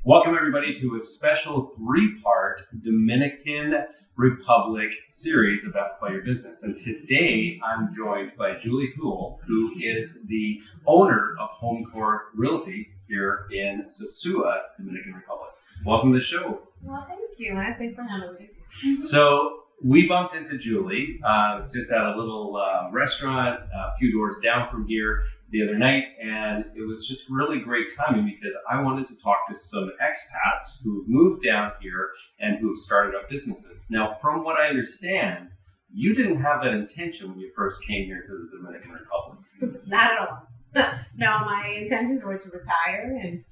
Welcome everybody to a special 3-part Dominican Republic series of Amplify Your Business. And today I'm joined by Julie Hewell, who is the owner of Homecore Realty here in Sosua, Dominican Republic. Welcome to the show. Well, thank you. Thanks for having me. So we bumped into Julie just at a little restaurant a few doors down from here the other night, and it was just really great timing because I wanted to talk to some expats who've moved down here and who've started up businesses. Now, from what I understand, you didn't have that intention when you first came here to the Dominican Republic. Not at all. No, my intentions were to retire and,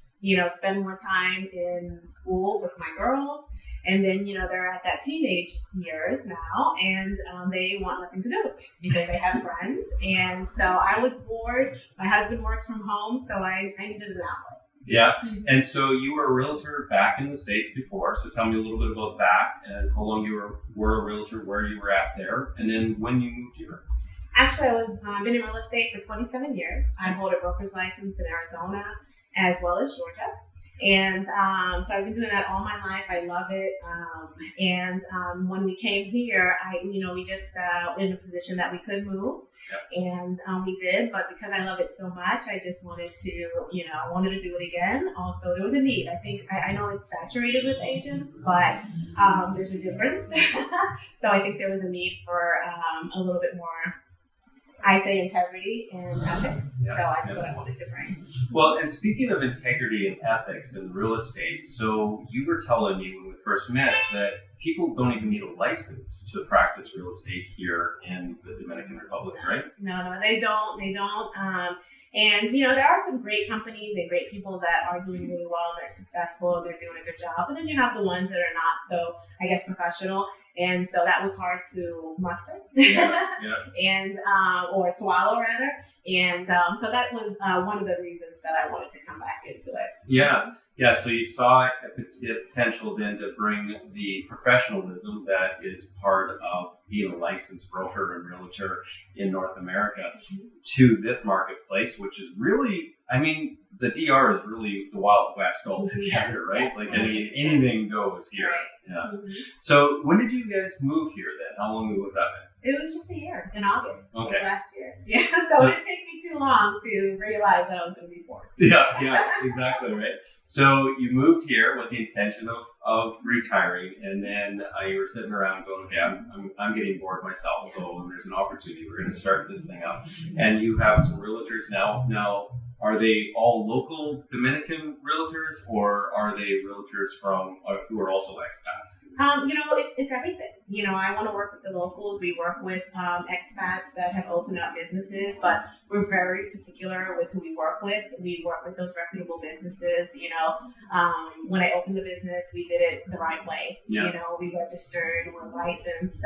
spend more time in school with my girls. And then, they're at that teenage years now, and they want nothing to do with me because they have friends. And so I was bored. My husband works from home, so I needed an outlet. Yeah. And so you were a realtor back in the States before. So tell me a little bit about that and how long you were a realtor, where you were at there, and then when you moved here. Actually, I've been in real estate for 27 years. I hold a broker's license in Arizona as well as Georgia. And so I've been doing that all my life. I love it. When we came here, we just were in a position that we could move. Yep. And we did. But because I love it so much, I just wanted to do it again. Also, there was a need. I know it's saturated with agents, but there's a difference. So I think there was a need for a little bit more, I say, integrity and ethics. So that's what I wanted to bring. Well, and speaking of integrity and ethics in real estate, so you were telling me when we first met that people don't even need a license to practice real estate here in the Dominican Republic, right? No, they don't. And, there are some great companies and great people that are doing really well. They're successful and they're doing a good job. But then you have the ones that are not so, I guess, professional. And so that was hard to muster and or swallow rather. And so that was one of the reasons that I wanted to come back into it. Yeah. So you saw a potential then to bring the professionalism that is part of being a licensed broker and realtor in North America to this marketplace, which is really, the DR is really the Wild West altogether, right? Yes, anything goes here. Right. Yeah. So when did you guys move here then? How long was that been? It was just a year, in August of last year. Yeah, so it didn't take me too long to realize that I was going to be bored. Yeah, exactly, right. So you moved here with the intention of retiring, and then you were sitting around going, okay, I'm getting bored myself, so when there's an opportunity, we're going to start this thing up. And you have some realtors now. Now, are they all local Dominican realtors, or are they realtors from who are also expats? It's everything. I want to work with the locals. We work with expats that have opened up businesses, but we're very particular with who we work with. We work with those reputable businesses. When I opened the business, we did it the right way. Yeah. We registered, we're licensed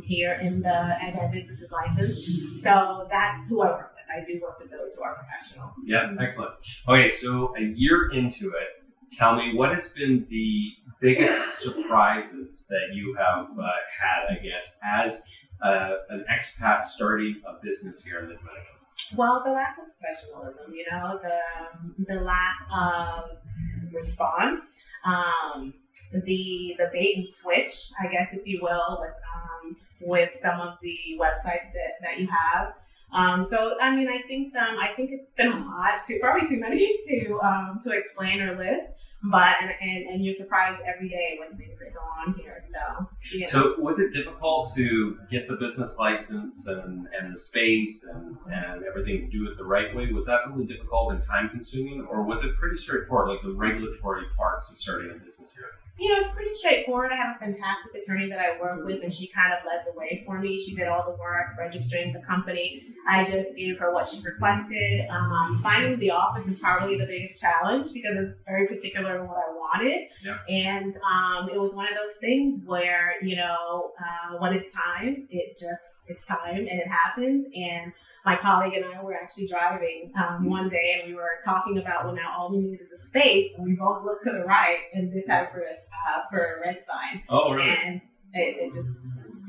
here as our business is licensed. So that's who I work with. I do work with those who are professional. Yeah, excellent. Okay, so a year into it, tell me what has been the biggest surprises that you have had, I guess, as an expat starting a business here in the Dominican? Well, the lack of professionalism, the lack of response, the bait and switch, I guess, if you will, with some of the websites that you have. I think it's been a lot, probably too many to explain or list. But and you're surprised every day when things that go on here. So was it difficult to get the business license and the space and everything to do it the right way? Was that really difficult and time consuming, or was it pretty straightforward, like the regulatory parts of starting a business here? It's pretty straightforward. I have a fantastic attorney that I work with, and she kind of led the way for me. She did all the work, registering the company. I just gave her what she requested. Finding the office is probably the biggest challenge because it's very particular in what I wanted. Yeah. And it was one of those things where, when it's time, it's time and it happens. And my colleague and I were actually driving one day, and we were talking about, well, now all we need is a space, and we both looked to the right, and this had for a red sign. Oh, really? And it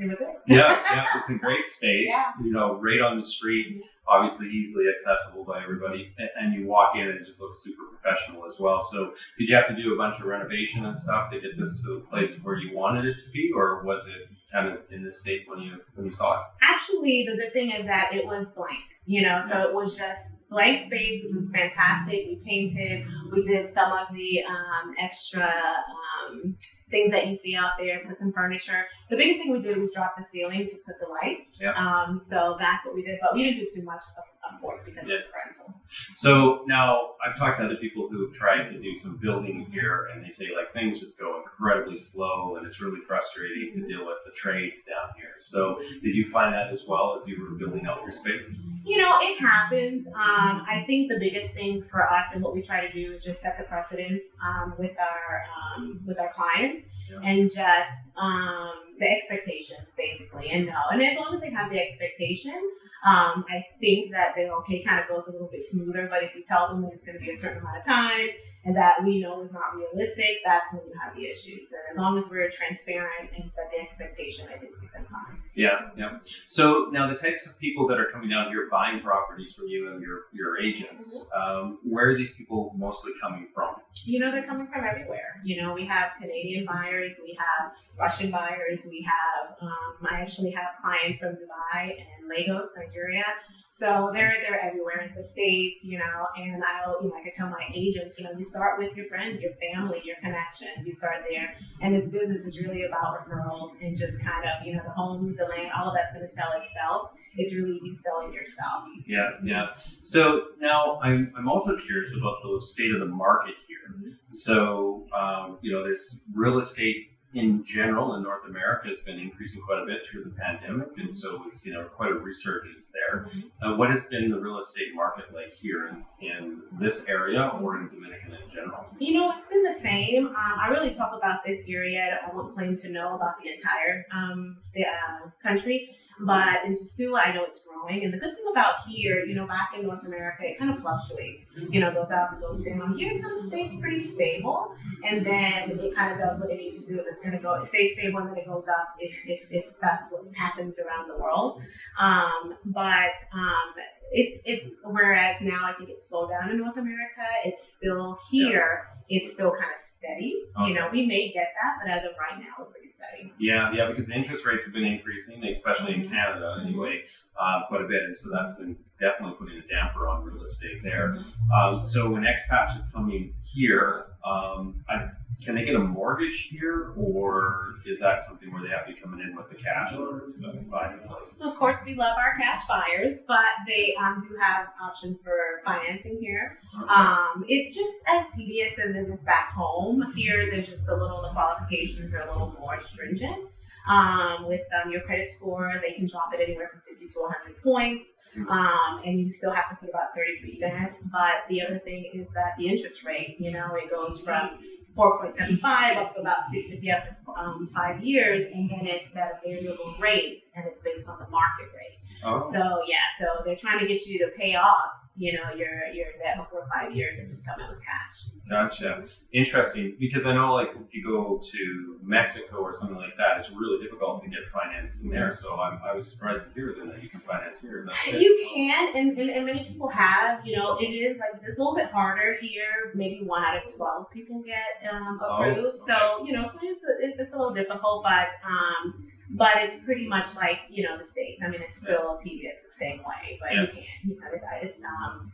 it was it. Yeah, it's a great space. Yeah. You know, right on the street, obviously easily accessible by everybody, and you walk in and it just looks super professional as well. So, did you have to do a bunch of renovation and stuff to get this to the place where you wanted it to be, or was it kind of in this state when you saw it? Actually, the good thing is that it was blank, so it was just blank space, which was fantastic. We painted, we did some of the extra things that you see out there, put some furniture. The biggest thing we did was drop the ceiling to put the lights. Yeah. So that's what we did, but we didn't do too much, of course, because it's rental. So now I've talked to other people who have tried to do some building here, and they say like things just go incredibly slow, and it's really frustrating to deal with the trades down here. So did you find that as well as you were building out your space? It happens. I think the biggest thing for us and what we try to do is just set the precedence with our clients. Yeah. And just the expectation, basically, and as long as they have the expectation, I think that they're okay. Kind of goes a little bit smoother. But if you tell them that it's going to be a certain amount of time and that we know is not realistic, that's when you have the issues. And as long as we're transparent and set the expectation, I think we've been fine. Yeah. So now the types of people that are coming down here buying properties from you and your agents, where are these people mostly coming from? They're coming from everywhere. We have Canadian buyers, we have Russian buyers, we have, I actually have clients from Dubai and Lagos, Nigeria. So they're everywhere in the States, and I can tell my agents, you start with your friends, your family, your connections, you start there. And this business is really about referrals and just kind of, the homes, the land, all of that's going to sell itself. It's really you selling yourself. Yeah. So now I'm also curious about the state of the market here. Mm-hmm. So, there's real estate in general in North America has been increasing quite a bit through the pandemic, and so we've seen quite a resurgence there. What has been the real estate market like here in this area or in Dominican in general? It's been the same. I really talk about this area. I won't claim to know about the entire country. But in Sosua, I know it's growing. And the good thing about here, back in North America, it kind of fluctuates. Goes up and goes down. Here, it kind of stays pretty stable. And then it kind of does what it needs to do. It's going to go, it stays stable and then it goes up if that's what happens around the world. It's whereas now I think it's slowed down in North America. It's still here. Yeah. It's still kind of steady. Okay. We may get that, but as of right now, we're pretty steady. Yeah, because the interest rates have been increasing, especially in Canada anyway, quite a bit. And so that's been definitely putting a damper on real estate there. So when expats are coming here, can they get a mortgage here, or is that something where they have to be coming in with the cash or buying a place? Of course, we love our cash buyers, but they do have options for financing here. Okay. It's just as tedious as it is back home. Here, there's just the qualifications are a little more stringent. With your credit score, they can drop it anywhere from 50 to 100 points. And you still have to put about 30%. But the other thing is that the interest rate, it goes from 4.75 up to about 6.50 after 5 years, and then it's at a variable rate, and it's based on the market rate. Oh. So they're trying to get you to pay off, your debt before 5 years and just come in with cash. Gotcha. Interesting, because I know if you go to Mexico or something like that, it's really difficult to get financing there. So I was surprised to hear that you can finance here. You can, and many people have. It is it's a little bit harder here. Maybe 1 out of 12 people get approved. Oh, okay. So so it's a little difficult, but it's pretty much like the States. I mean, it's still tedious the same way, but you can.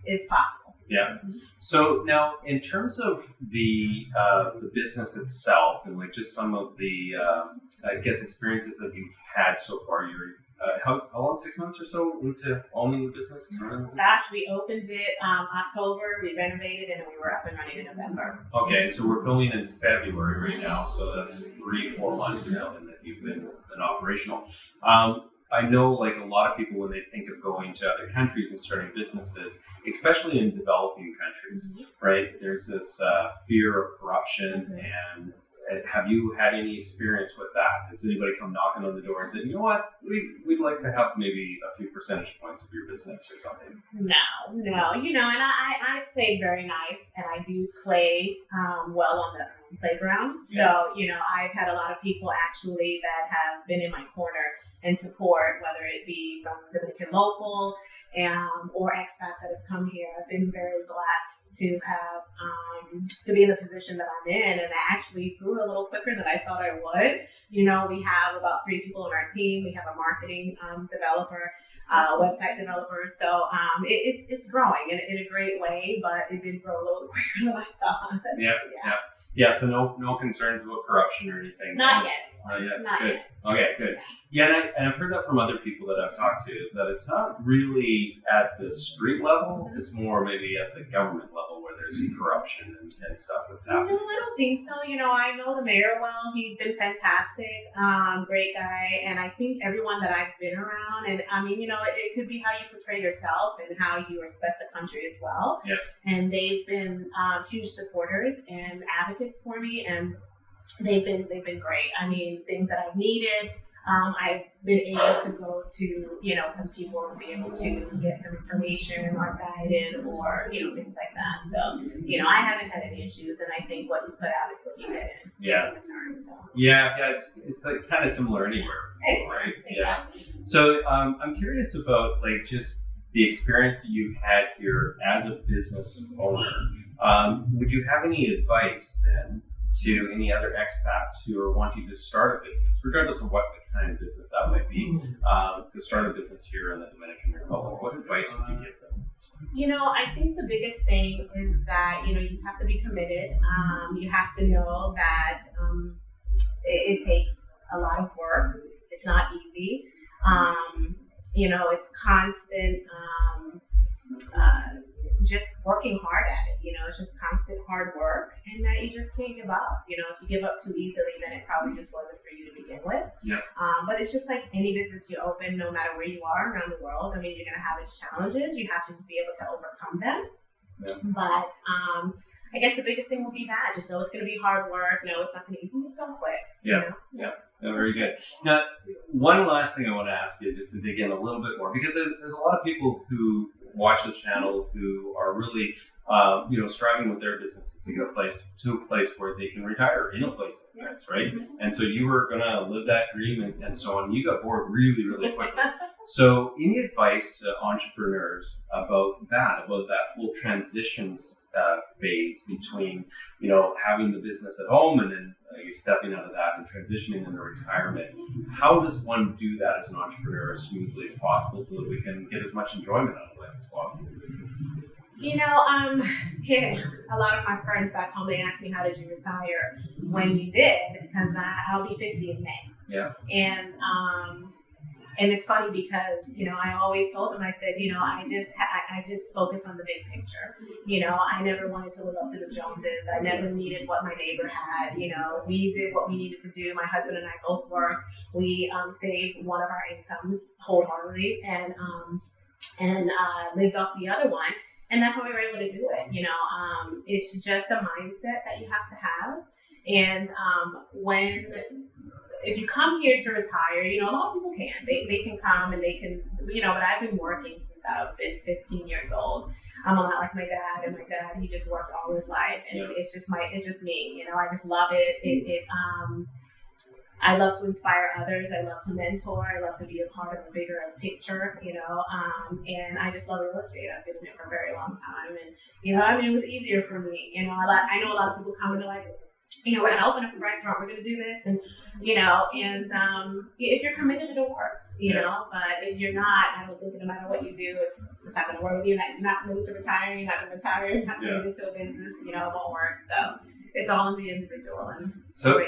It's possible. Yeah. So now, in terms of the business itself, and just some of the experiences that you've had so far, you're how long? 6 months or so into owning the business? Gosh, we opened it October. We renovated it, and we were up and running in November. Okay, so we're filming in February right now, so that's 3-4 months now that you've been operational. I know a lot of people when they think of going to other countries and starting businesses, especially in developing countries, right? There's this fear of corruption and have you had any experience with that? Has anybody come knocking on the door and said, you know what, we'd like to have maybe a few percentage points of your business or something? No, and I played very nice, and I do play well on the playground. So, I've had a lot of people actually that have been in my corner and support, whether it be from Dominican local or expats that have come here. I've been very blessed to have to be in the position that I'm in, and I actually grew a little quicker than I thought I would. We have about 3 people on our team. We have a marketing developer, website developer. So it's growing in a great way, but it did grow a little quicker than I thought. Yeah. So no concerns about corruption or anything. Not yet. Not good. Yet. Okay, good. Yeah, and I've heard that from other people that I've talked to, is that it's not really at the street level. It's more maybe at the government level where there's corruption and stuff that's happening. No, I don't think so. I know the mayor well. He's been fantastic, great guy, and I think everyone that I've been around, and I mean, it could be how you portray yourself and how you respect the country as well. Yeah. And they've been huge supporters and advocates for me, and they've been great. I mean, things that I've needed, I've been able to go to, some people and be able to get some information or guided or, things like that. So, I haven't had any issues, and I think what you put out is what you get in return. So. Yeah, it's like kind of similar anywhere, right? Exactly. Yeah. So I'm curious about just the experience that you've had here as a business owner. Would you have any advice then to any other expats who are wanting to start a business, regardless of what the kind of business that might be, to start a business here in the Dominican Republic? What advice would you give them? I think the biggest thing is that, you just have to be committed. You have to know that it takes a lot of work. It's not easy. It's constant just working hard at it. It's just constant hard work, and that you just can't give up. If you give up too easily, then it probably just wasn't for you to begin with. Yeah. But it's just like any business you open, no matter where you are around the world. I mean, you're going to have its challenges. You have to just be able to overcome them. Yeah. But I guess the biggest thing will be that. Just know it's going to be hard work. No, it's not going to be easy. Just don't quit. Yeah. Yeah. Very good. Now, one last thing I want to ask you, just to dig in a little bit more, because there's a lot of people who watch this channel who are really, striving with their businesses to get to a place where they can retire in a place like this, right? Mm-hmm. And so you were going to live that dream and so on. You got bored really, really quickly. So any advice to entrepreneurs about that whole transitions phase between, having the business at home and then you stepping out of that and transitioning into retirement? How does one do that as an entrepreneur as smoothly as possible so that we can get as much enjoyment out of life as possible? A lot of my friends back home, they ask me, how did you retire when you did? Because I'll be 50 in May. Yeah. And it's funny because, I always told them, I said, I just focus on the big picture. I never wanted to live up to the Joneses. I never needed what my neighbor had. We did what we needed to do. My husband and I both worked. We saved one of our incomes wholeheartedly and lived off the other one. And that's how we were able to do it. It's just a mindset that you have to have. And if you come here to retire, a lot of people can. They can come and they can, but I've been working since I've been 15 years old. I'm a lot like my dad, and my dad, he just worked all his life, and it's just me. I just love it. I love to inspire others. I love to mentor. I love to be a part of a bigger picture, and I just love real estate. I've been in it for a very long time, and it was easier for me. I know a lot of people come and they're like, we're going to open up a restaurant, we're going to do this, and if you're committed, it'll work, but if you're not, I don't think no matter what you do, it's not going to work with you. You're not committed to retire, you're not going to retire, you're not committed to a business, it won't work. So it's all in the individual. And so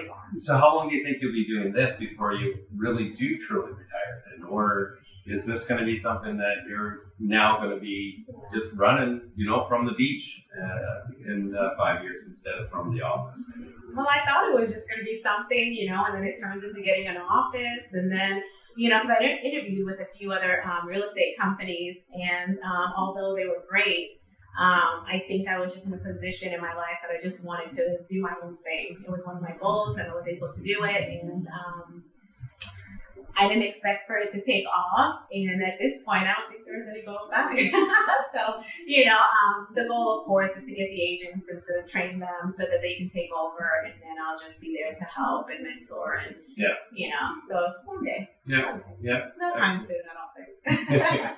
how long do you think you'll be doing this before you really do truly retire? Or is this going to be something that you're now going to be just running, from the beach in 5 years instead of from the office? Well, I thought it was just going to be something, and then it turns into getting an office. And then, because I interviewed with a few other real estate companies, and although they were great, I think I was just in a position in my life that I just wanted to do my own thing. It was one of my goals, and I was able to do it. And I didn't expect for it to take off. And at this point, I don't think there's any going back. So, the goal, of course, is to get the agents and to train them so that they can take over. And then I'll just be there to help and mentor. And, so one day. Yeah. No time soon, I don't think.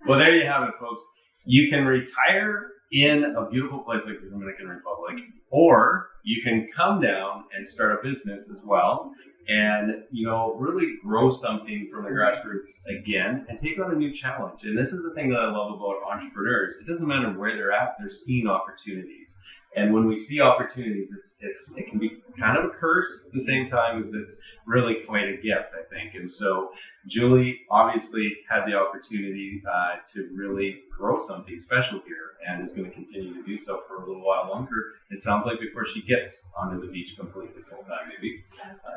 Well, there you have it, folks. You can retire in a beautiful place like the Dominican Republic, or you can come down and start a business as well and, really grow something from the grassroots again and take on a new challenge. And this is the thing that I love about entrepreneurs. It doesn't matter where they're at, they're seeing opportunities. And when we see opportunities, it can be kind of a curse at the same time as it's really quite a gift, I think. And so Julie obviously had the opportunity to really grow something special here and is going to continue to do so for a little while longer. It sounds like before she gets onto the beach completely full time, maybe.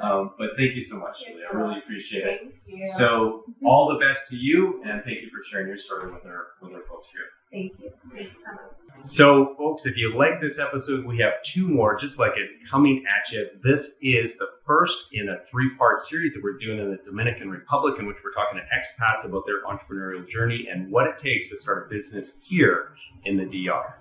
But thank you so much, Julie. I really appreciate it. Thank you. So all the best to you, and thank you for sharing your story with our folks here. Thank you. Thank you so much. So, folks, if you like this episode, we have 2 more just like it coming at you. This is the first in a 3-part series that we're doing in the Dominican Republic, in which we're talking to expats about their entrepreneurial journey and what it takes to start a business here in the DR.